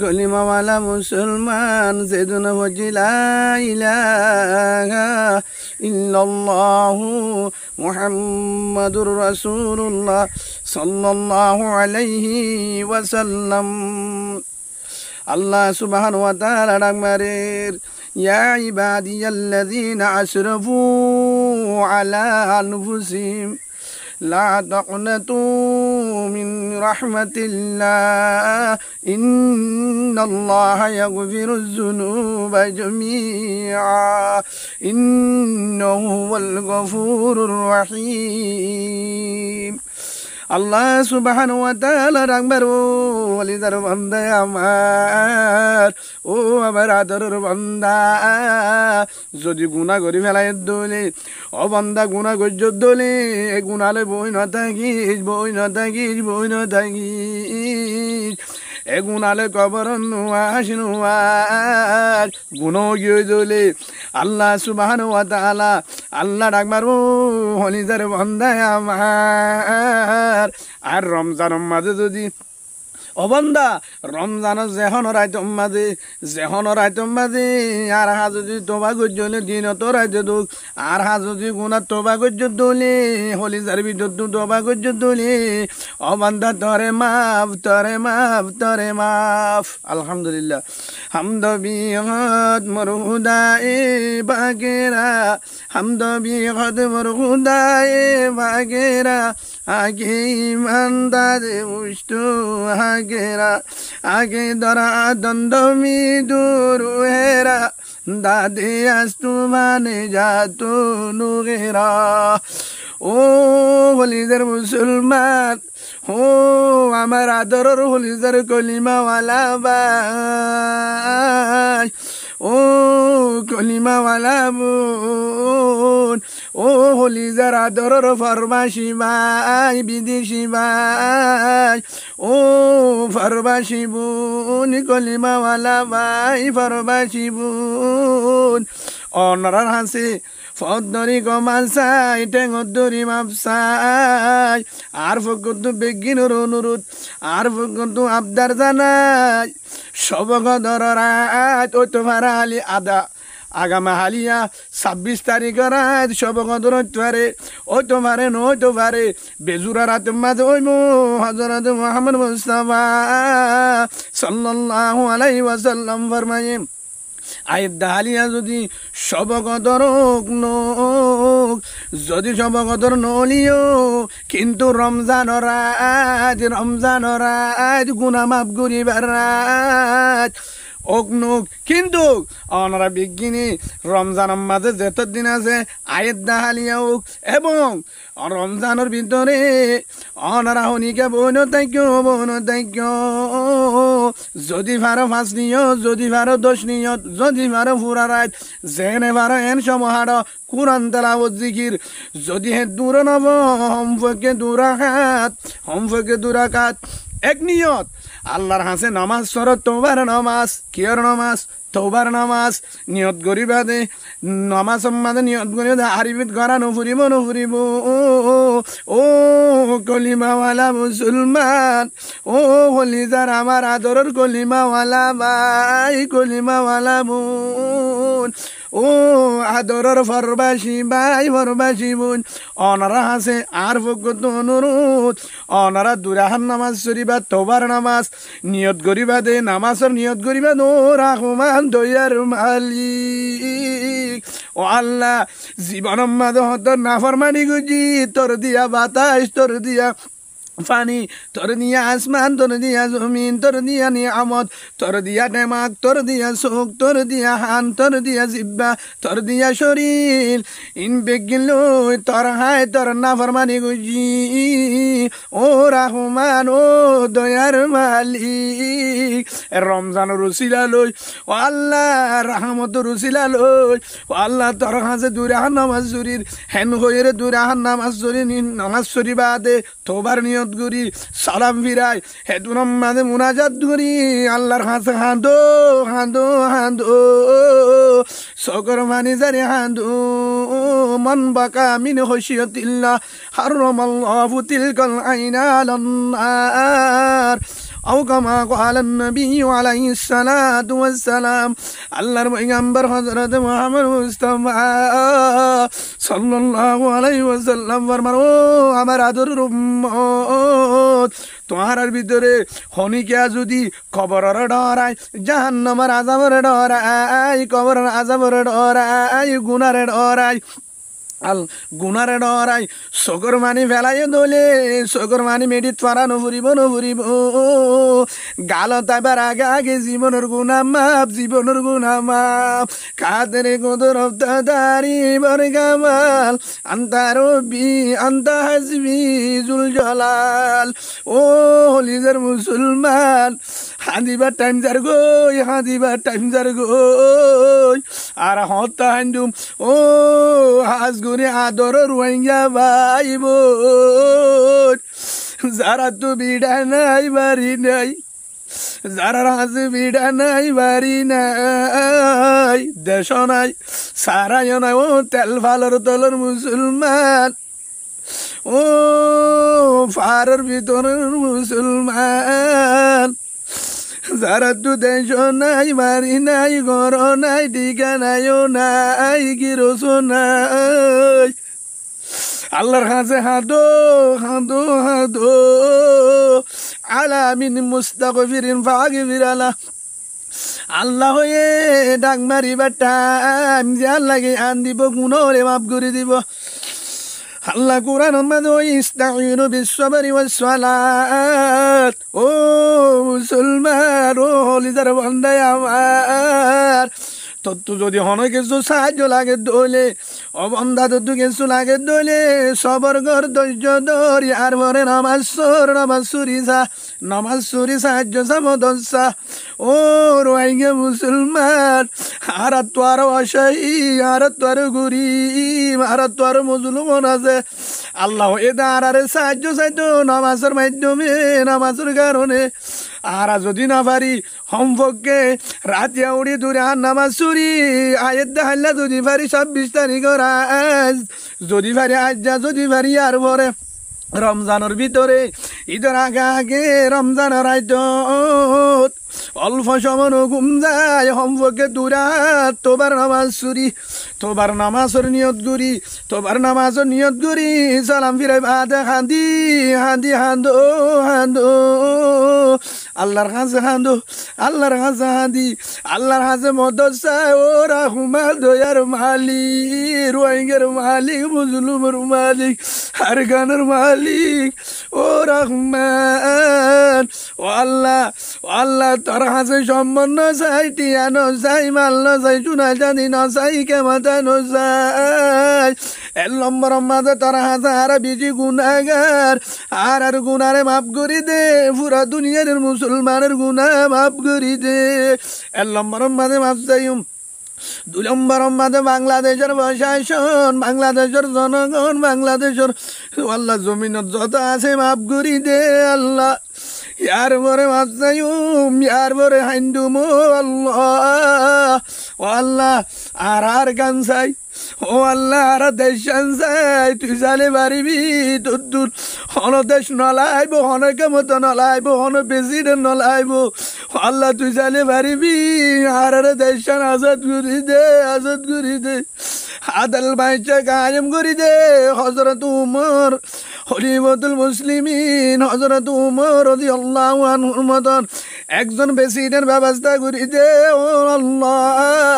কলিমাওয়ালা মুসলমান যেদিন হজি লা ইলাহা ইল্লাল্লাহু মুহাম্মাদুর রাসূলুল্লাহ সাল্লাল্লাহু আলাইহি ওয়াসাল্লাম। আল্লাহ সুবহানাহু ওয়া তাআলা ডাকমারের ইয়া ইবাদিয়াল্লাযীনা আসরাফু আলা আনফুসিহিম লা তাকনাতু মিন রাহমাতিল্লাহ ইন্নাল্লাহা ইয়াগফিরুয যুনুবা জামিআ ইন্নাহু হুয়াল গফুরুর রহিম। আল্লাহ সুবহানাহু ওয়া তাআলা রাখবার ওলিদার বান্দা আমার, ও আমার আদরের বান্দা, যদি গুনাহ করি ফেলাই দলে ও বান্দা গুনাহ করছ দলে গুনালে বই না থাকিস এ গুনালে কবর নুয়াস গুণ গিয়ে দলে আল্লাহ সুবহানাহু ওয়া তাআলা আল্লাহ ডাকবার ওলিদার বান্দা আমার। আর রমজানের মাঝে যদি অবন্দা রমজানের যেহনের আইটম মাঝে আর হা যদি তোবা গজ্জলে দিন তো রাইতে দুঃখ আর হা যদি গুণা তোবা গজ্জ দলে হলি যার ভিতর তোবা গজ্জ দলে অবন্দা তরে মাফ আলহামদুলিল্লাহ। হামদ বিহদ মরহুদায়ে বাগেরা আগে ইমানদারে মুষ্টু আগে দরা দন্দমি দুরু হেরা দাদে আস্তু মানে যাতু নুগেরা। ও হলিদের মুসলমান, ও আমার আদরের হলিদের কলিমাওয়ালা ভাই, ও কলিমাওয়ালা বোন, ও হলিজার আদরের ফরমাশি ভাই, বিদেশি ভাই, ও ফরমাশি বোন, কলিমাওয়ালা ভাই, ফরমাশি বোন, অনরার হাসে ফদরি গমাসাই টেঙরি মাপসাই আর ফকত বেগিনুর অনুরোধ আর ফকত আবদার জানাই সবগদর রাত ও তোমার আলি আদা আগামা হালিয়া 26 তারিখের রাত সবগদর তোরে ও তোমারে নয় তোরে বেজুরা রাত মাঝে ওই হযরত মুহাম্মদ মুস্তাফা সাল্লাল্লাহু আলাইহি ওয়াসাল্লাম ফরমায়ে আয়ের হালিয়া যদি সবগদর যদি সবগদর নলিও কিন্তু রমজানের রাত গুনাহ মাফ করিবার রাত অগ্নুক কিন্তু অনারা বিজ্ঞানী রমজানের মাঝে যত দিন আছে আয়ের দাহালিয়া হোক এবং রমজানের ভিতরে অনারা হনিকে বন তাইক্য যদি ভারো 5 নিয়ত, যদি ভারো 10 নিয়ত, যদি ভারো পুরা রাত জেনে ভারো এন সমহার কুরআন তেলাওয়াত জিকির যদি হে দূর নব হমফকে দুরাকাত এক নিয়ত আল্লাহর হাসে নামাজ সরত তোবার নামাজ কিয়র নামাজ তৌবার নামাজ নিয়ত গরিবা দে নামাজ সম্মাদে নিয়ত গরিবা আরিবিত করা নফুরিব ও কলিমাওয়ালা মুসলমান, ও হলিজার আমার আদরের কলিমাওয়ালা ভাই, কলিমাওয়ালা বোন, ও আদরের ফরবাসী ভাই, ফরবাসী বোন, অনারা হাসে আর ভগত অনুরোধ অনারা দুরাহান নামাজ শরীবা তোবার নামাজ নিয়ত গরিবা দে নামাজের নিয়ত গরিবা নো রাহমান দয়ার মালিক। ও আল্লাহ জীবনের মাঝে হতর নাফরমানি গুজি তোর দিয়া বাতাস, তোর দিয়া পানি, তোর দিয়া আসমান, তোর দিয়া জমিন, তোর দিয়া নিয়ামত, তোর দিয়া নেমাক, তোর দিয়া চোখ, তোর দিয়া হান, তোর দিয়া জিব্বা, তোর দিয়া শরীর ইন বেগিল তোর হায় তোর নাফরমানি গুজি ও রাহমান ও দয়ার মালিক। রমজান রুসিলা লই ও আল্লাহ রাহমত রুসিলা লই ও আল্লাহ তোর হাসে দুরাহান নামাজ শরীর হেন হয়ে দুরাহান নামাজ শরীর নামাজ শরীর বাদে তোবার নিয়ত করি সালাম ফিরাই হেতুনম মাঝে মুনাজাত করি আল্লাহর হাসে হাঁদো হাঁদো হাঁদো সকর মানি জারি হাঁদো মন বাকা মিন খশিয়াতিল্লাহ হারামাল্লাহু তিলকাল আইনা আলান নার। আও কামা ক্বালান নবী আলাইহিস সালাতু ওয়াস সালাম আল্লাহর পয়গম্বর হযরত মুহাম্মদ মুস্তাফা সাল্লাল্লাহু আলাইহি ওয়াসাল্লাম ফরমান ও আমার আদরের উম্মত তোমার ভিতরে হনিকা যদি কবরের ডরাই জাহান্নামের আযাবের ডরাই কবরের আযাবের ডরাই গুনার ডরাই আল গুনারে ডরাই চকুর মানি ফেলাই দলে চকুর মানি মেডিত পারা নভরিব গালত এবার আগে আগে জীবনের গুণা মাপ কাদের গোদর দারি বর গামাল আন্তা হাসবি জুল জলাল ও হলিদের মুসলমান হাদিবার টাইম যার গই আর হত্যা হান্দুম ও হাজ গুনে আদর রোহিঙ্গা ভাইব যারা তো বিড়া নাই বাড়ি নাই যারা হাজ বিড়া নাই বাড়ি নাই দেশ নাই সারাই নাই ও তেল ফালর তলর মুসলমান ও ফারের ভিতরের মুসলমান যারা তো দেশ নাই বাড়ি নাই ঘর নাই ঠিকানায়ও নাই গিরস নাই আল্লাহর কাছে হাঁদো আলা মিন মুস্তাগফিরিন ফাগফির আলা আল্লাহ হয়ে ডাক মারিবার টাইম যে আল্লাহকে আন দিব গুণরে মাফ করে দিব আল্লাহ কুরআন মধ্যে ইস্তাঈনু বিস-সাবরি ওয়াস-সালাত ও মুসলমান ও হলিদার বান্দা আমার তত্ত্ব যদি হন কিছু সাহায্য লাগে দলে অবন্ধা তত্ত্ব কিছু লাগে দলে সবর ঘর ধৈর্য ধরি আর পরে নামাজ সুরি সাহায্য সামদসা ও রোহিঙ্গা মুসলমান আর তোর অসাহী আর তোর গরিব আর তোর মুসলমান আছে আল্লাহ এদার আরে সাহায্য নামাজের মাধ্যমে নামাজের কারণে আর যদি না পারি হোমপক্ষে রাতে উড়ি দূরে আর নামাজ চুরি আয়ের দেখাল্লা যদি পারি 26 তারিখ যদি পারি আজ যদি পারি আর পরে রমজানের ভিতরে ঈদের আগে রমজানের রাত অল্প সময় ঘুম যায় হোমপক্ষে দূরাত তোবার নামাজের নিয়ত করি সালাম ফিরাই বাদে হাঁদো আল্লাহর কাছে আল্লাহর কাছে মদত চাই ও রাহুমাল দয়ার মালিক রোহিঙ্গার মালিক মুসলুমের মালিক আর গানের মালিক ও রহমান ও আল্লাহ তোর কাছে সম্মান চাই টিয়া চাই মাল চাই চুনা জানি চাই কেমাতা চাই 1 নম্বর মাঝে তোর কাছে আর বেশি গুনাহগার আর গুনারে মাফ করে দে পুরা দুনিয়ার মুসলমানের গুনাহ মাফ করে দে 1 নম্বর মাঝে মাফ চাইম 2 নম্বর মাঝে বাংলাদেশের প্রশাসন বাংলাদেশের জনগণ বাংলাদেশের আল্লাহ জমিনত যত আছে মাফ করে দে আল্লাহ ইয়ার পরে মাফ চাইম ইয়ার পরে হাইন্দুম আল্লাহ আর গান চাই ও আল্লাহ আর দেশ চাই তুই জানে পারিবি তোর হন দেশ নলাইব হন কেমত নলাইব হন প্রেসিডেন্ট নলাইব আল্লাহ তুই জানে পারিবি আর দেশ আজাদ করি দে আদাল বাইচা কায়েম করি দে হযরত উমর খলিফাতুল মুসলিমিন হযরত উমর রাদিয়াল্লাহু আনহুর মতন একজন প্রেসিডেন্ট ব্যবস্থা করি দে ও আল্লাহ।